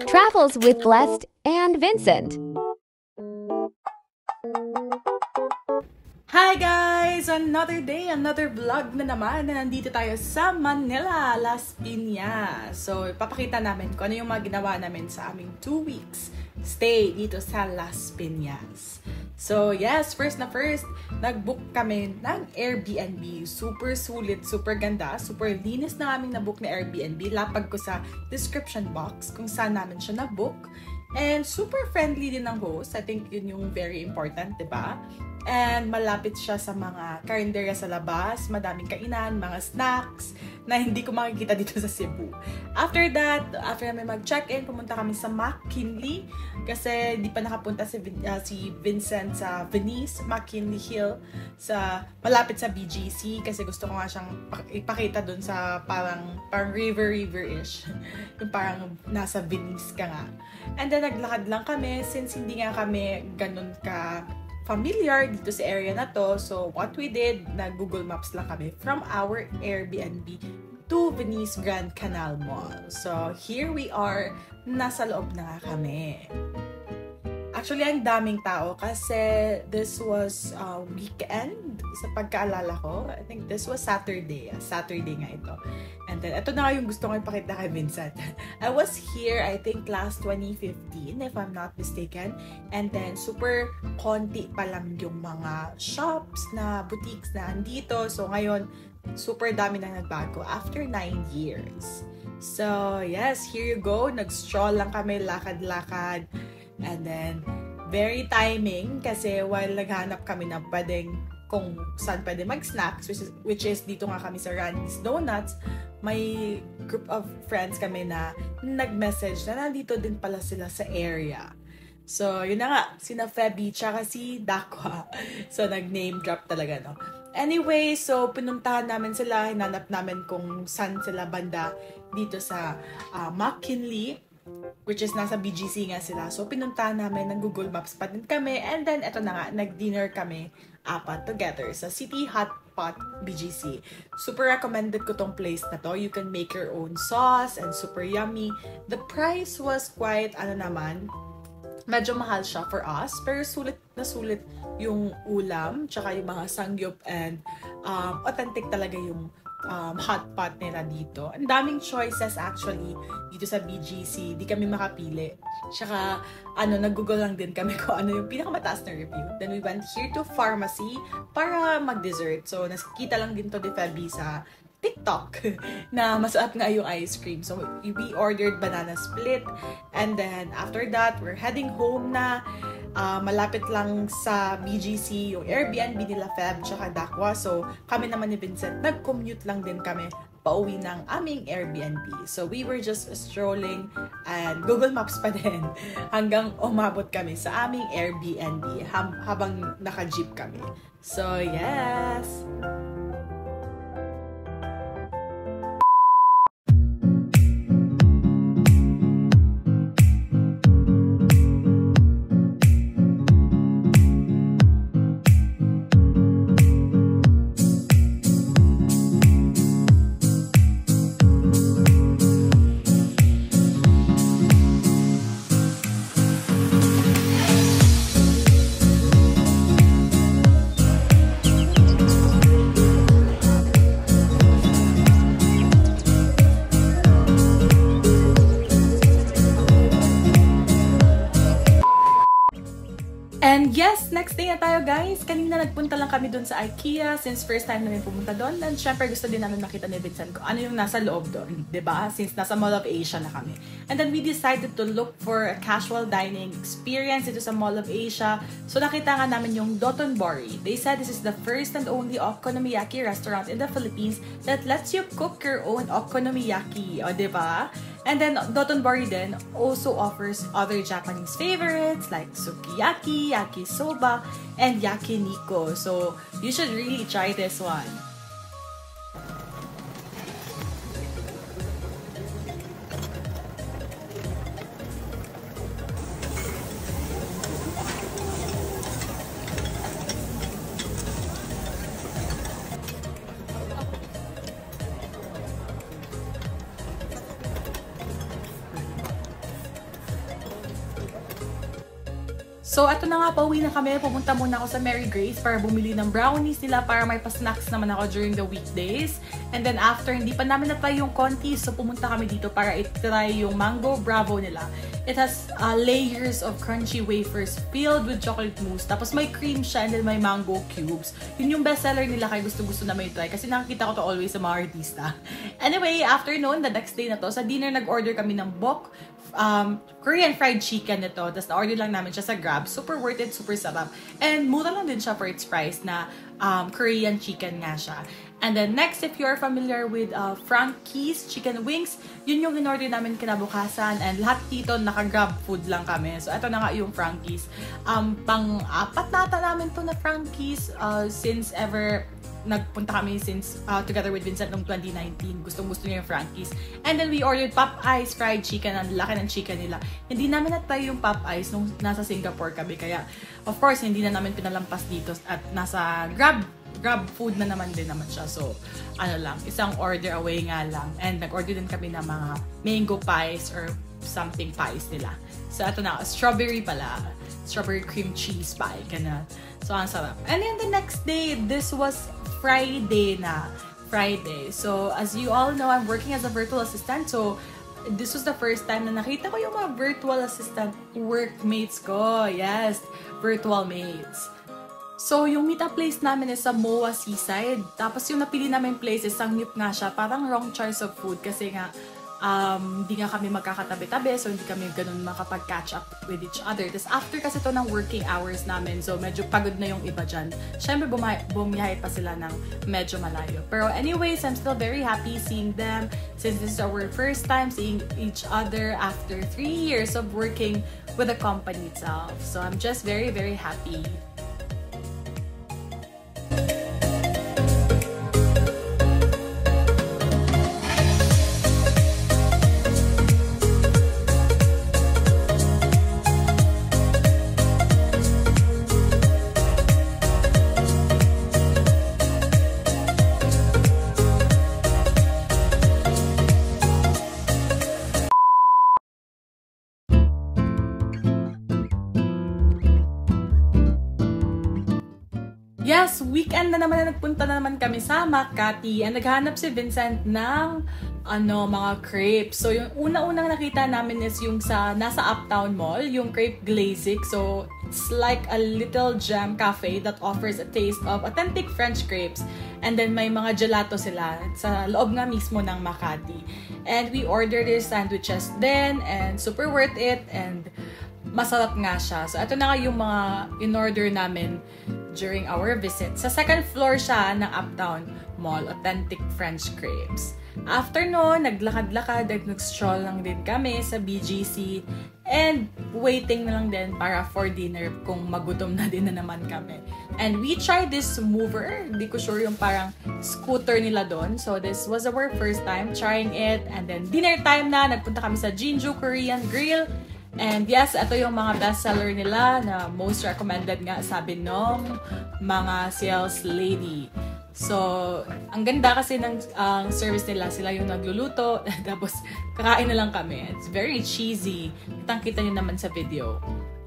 Travels with Blessed and Vincent. Hi guys! Another day, another vlog na naman na nandito tayo sa Manila, Las Piñas. So, ipapakita namin kung ano yung mga ginawa namin sa aming 2 weeks stay dito sa Las Piñas. So, yes, first, nag-book kami ng Airbnb. Super sulit, super ganda, super linis na aming na-book na Airbnb. Lapag ko sa description box kung saan namin siya na-book. And super friendly din ng host. I think yun yung very important, diba? And malapit siya sa mga karinderya sa labas, madaming kainan, mga snacks na hindi ko makikita dito sa Cebu. After that, after namin mag-check-in, pumunta kami sa McKinley kasi di pa nakapunta si Vincent sa Venice, McKinley Hill, malapit sa BGC kasi gusto ko nga siyang ipakita dun sa parang river-ish. Yung parang nasa Venice ka nga. And then naglakad lang kami since hindi nga kami ganun ka familiar dito sa area na to. So, what we did, nag-Google Maps lang kami from our Airbnb to Venice Grand Canal Mall. So, here we are. Nasa loob na nga kami. Actually, ang daming tao kasi this was weekend sa pagkaalala ko. I think this was Saturday. Saturday nga ito. And then, ito na nga yung gusto ko ipakita kay Vincent. I was here, I think, last 2015, if I'm not mistaken. And then, super konti pa lang yung mga shops na boutiques na andito. So, ngayon, super dami na nagbago after 9 years. So, yes, here you go. Nag-stroll lang kami, lakad-lakad. And then, very timing kasi while naghanap kami na pwedeng kung saan pwede mag-snacks, which is dito nga kami sa Randy's Donuts, may group of friends kami na nag-message na nandito din pala sila sa area. So, yun na nga, sina Feby tsaka si Dakwa. So, nag-name drop talaga, no? Anyway, so, pinuntahan namin sila, hinanap namin kung saan sila banda dito sa McKinley, which is nasa BGC nga sila. So, pinuntahan namin ng Google Maps pa din kami. And then, eto na nga, nag-dinner kami apat together sa City Hot Pot BGC. Super recommended ko tong place na to. You can make your own sauce and super yummy. The price was quite, medyo mahal siya for us. Pero sulit na sulit yung ulam, tsaka yung mga sangyup and authentic talaga yung hot pot nila dito. Ang daming choices actually dito sa BGC. Di kami makapili. Tsaka, nag-google lang din kami kung ano yung pinakamataas na review. Then we went here to pharmacy para mag-dessert. So, nakita lang din to ni Feby sa TikTok na masarap nga yung ice cream. So, we ordered banana split. And then, after that, we're heading home na. Malapit lang sa BGC yung Airbnb nila Feb tsaka Dakwa. So, kami naman ni Vincent, nag-commute lang din kami pauwi ng aming Airbnb. So, we were just strolling and Google Maps pa din hanggang umabot kami sa aming Airbnb habang naka-jeep kami. So, yes! And yes, next day na tayo guys. Kanina nagpunta lang kami dun sa IKEA since first time namin pumunta doon. And syempre gusto din namin makita ni Vincent kung ano yung nasa loob doon, diba? Since nasa Mall of Asia na kami. And then we decided to look for a casual dining experience dito sa Mall of Asia. So nakita nga namin yung Dotonbori. They said this is the first and only okonomiyaki restaurant in the Philippines that lets you cook your own okonomiyaki. O diba? And then, Dotonbori then also offers other Japanese favorites like sukiyaki, yakisoba, and yakiniku. So, you should really try this one. So, eto na nga, pauwi na kami. Pumunta muna ako sa Mary Grace para bumili ng brownies nila para may pa-snacks naman ako during the weekdays. And then after, hindi pa namin na-try yung Contis, so pumunta kami dito para i-try yung Mango Bravo nila. It has layers of crunchy wafers filled with chocolate mousse. Tapos may cream siya and then may mango cubes. Yun yung bestseller nila kaya gusto-gusto na may try kasi nakikita ko to always sa mga artista. Anyway, after noon, the next day na to, sa dinner nag-order kami ng bok, Korean fried chicken nito. Tapos na-order lang namin siya sa Grab. Super worth it, super sarap. And mura lang din siya for its price na Korean chicken nga siya. And then next, if you're familiar with Frankie's chicken wings, yun yung in-order namin kinabukasan. And lahat dito naka-Grab food lang kami. So ito na nga yung Frankie's. Pang-apat nata namin to na Frankie's since ever nagpunta kami since together with Vincent noong 2019. Gustong-gusto niya yung Frankie's. And then we ordered Popeyes fried chicken. Ang laki ng chicken nila. Hindi namin na-try yung Popeyes nung nasa Singapore kami. Kaya, of course, hindi na namin pinalampas dito at nasa Grab food na naman din naman siya. So, ano lang, isang order away nga lang. And nag-order din kami ng mga mango pies or something pies nila. So, ito na, strawberry pala. Strawberry cream cheese pie. Ganun. So, ang sarap. And then the next day, this was Friday na. Friday. So, as you all know, I'm working as a virtual assistant. So, this was the first time na nakita ko yung mga virtual assistant workmates ko. Yes, virtual mates. So, yung meetup place namin is sa MOA Seaside. Tapos yung napili namin place is Sangyup nga siya. Parang wrong choice of food kasi nga hindi nga kami magkakatabi-tabi, so hindi kami ganun makapag-catch up with each other. Tapos after kasi to ng working hours namin, so medyo pagod na yung iba dyan. Siyempre, bumiyahe pa sila ng medyo malayo. Pero anyways, I'm still very happy seeing them since this is our first time seeing each other after 3 years of working with the company itself. So I'm just very, very happy. Yes, weekend na naman na nagpunta na naman kami sa Makati. And naghahanap si Vincent ng mga crepes. So, yung una-unang nakita namin is yung nasa Uptown Mall, yung Crepe Glazik. So, it's like a little jam cafe that offers a taste of authentic French crepes. And then, may mga gelato sila sa loob nga mismo ng Makati. And we ordered their sandwiches then, and super worth it, and masarap nga siya. So, ito na nga yung mga in-order namin during our visit. Sa second floor siya ng Uptown Mall, authentic French crepes. After noon, naglakad-lakad at nag-stroll lang din kami sa BGC and waiting na lang din para for dinner kung magutom na din na naman kami. And we tried this mover. Hindi ko sure yung parang scooter nila doon. So this was our first time trying it. And then dinner time na, nagpunta kami sa Jinju Korean Grill. And yes, ito yung mga bestseller nila na most recommended nga sabi nung mga sales lady. So, ang ganda kasi ng service nila. Sila yung nagluluto, tapos kakain na lang kami. It's very cheesy. Kitang-kita nyo naman sa video.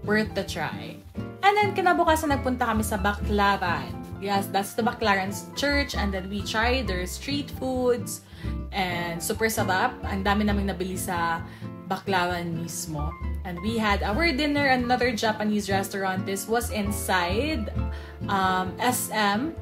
Worth the try. And then, kinabukasan nagpunta kami sa Baclaran. Yes, that's the Baclaran's church. And then we tried their street foods. And super sarap. Ang dami naming nabili sa Baclaran mismo. And we had our dinner at another Japanese restaurant. This was inside SM,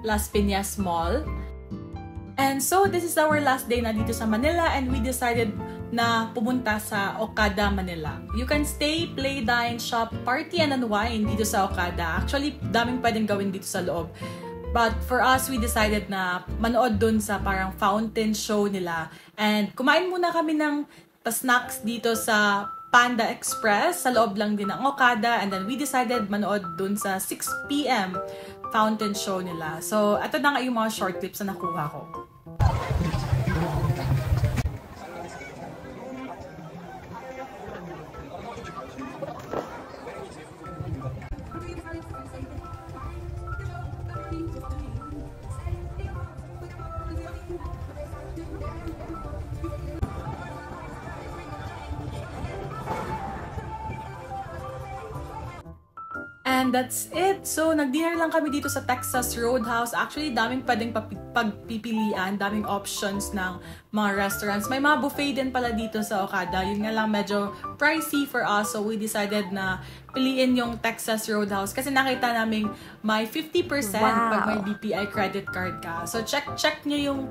Las Piñas Mall. And so, this is our last day na dito sa Manila and we decided na pumunta sa Okada, Manila. You can stay, play, dine, shop, party, and unwind dito sa Okada. Actually, daming pwedeng gawin dito sa loob. But for us, we decided na manood dun sa parang fountain show nila. And kumain muna kami ng snacks dito sa Panda Express, sa loob lang din ng Okada, and then we decided manood dun sa 6 p.m. fountain show nila. So, ito na nga yung mga short clips na nakuha ko. And that's it. So, nag-dinner lang kami dito sa Texas Roadhouse. Actually, daming pwedeng pagpipilian, daming options ng mga restaurants. May mga buffet din pala dito sa Okada. Yun nga lang medyo pricey for us. So, we decided na piliin yung Texas Roadhouse kasi nakita namin may 50% pag may BPI credit card ka. So, check nyo yung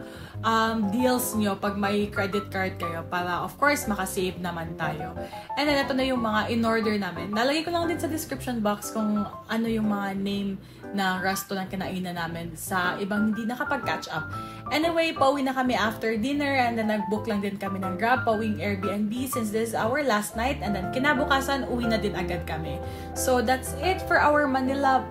deals nyo pag may credit card kayo para, of course, makasave naman tayo. And then, ito na yung mga in-order namin. Nalagay ko lang din sa description box kung ano yung mga name na restaurant kinainan namin sa ibang hindi nakapag-catch up. Anyway, pauwi na kami after dinner and then nag-book lang din kami ng Grab, pauwing Airbnb since this is our last night and then kinabukasan, uwi na din agad kami. So, that's it for our Manila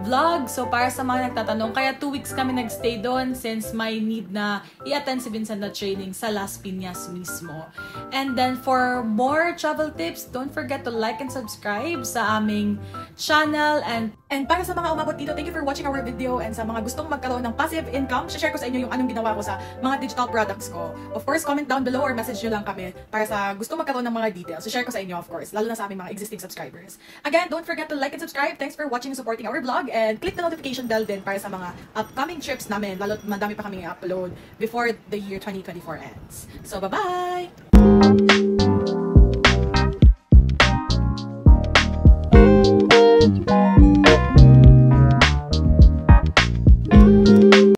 vlog. So, para sa mga nagtatanong, kaya 2 weeks kami nagstay doon since may need na i-attend si Vincent na training sa Las Piñas mismo. And then, for more travel tips, don't forget to like and subscribe sa aming channel. And para sa mga umabot dito, thank you for watching our video. And sa mga gustong magkaroon ng passive income, share ko sa inyo yung anong ginawa ko sa mga digital products ko. Of course, comment down below or message nyo lang kami para sa gustong magkaroon ng mga details. So, share ko sa inyo, of course, lalo na sa aming mga existing subscribers. Again, don't forget to like and subscribe. Thanks for watching and supporting our vlog. And click the notification bell din para sa mga upcoming trips namin. Lalo madami pa kami i-upload before the year 2024 ends. So, bye-bye!